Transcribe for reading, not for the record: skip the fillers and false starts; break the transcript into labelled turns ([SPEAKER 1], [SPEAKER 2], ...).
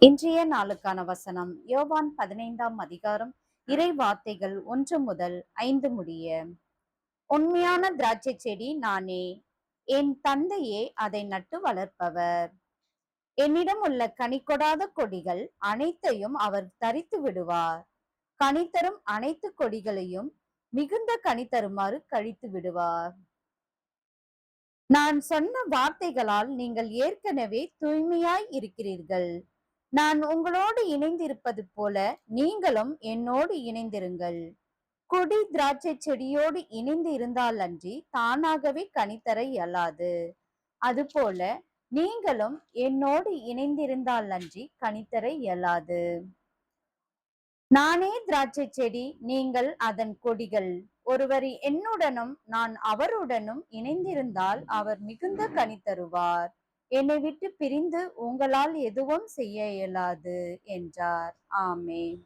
[SPEAKER 1] இன்றைய நாளுக்கான வசனம் யோவான் 15ஆம் அதிகாரம் இறை வார்த்தைகள் 1 முதல் 5 முடிய. உண்மையான திராட்சை செடி நானே, என் தந்தையே அதை நட்டு வளர்ப்பவர். என்னிடம் உள்ள கனி கொடாத கொடிகள் அனைத்தையும் அவர் தரித்து விடுவார். கனிதரும் அனைத்து கொடிகளையும் மிகுந்த கனி தருமாறு கழித்து விடுவார். நான் சொன்ன வார்த்தைகளால் நீங்கள் ஏற்கனவே தூய்மையாய் இருக்கிறீர்கள். நான் உங்களோடு இணைந்திருப்பது போல நீங்களும் என்னோடு இணைந்திருங்கள். கொடி திராட்சை செடியோடு இணைந்து இருந்தால் அன்றி தானாகவே கனிதர இயலாது. அதுபோல நீங்களும் என்னோடு இணைந்திருந்தால் அன்றி கனிதர இயலாது. நானே திராட்சை செடி, நீங்கள் அதன் கொடிகள். ஒருவர் என்னுடனும் நான் அவருடனும் இணைந்திருந்தால் அவர் மிகுந்த கனி தருவார். என்னை விட்டு பிரிந்து உங்களால் எதுவும் செய்ய இயலாது என்றார். ஆமென்.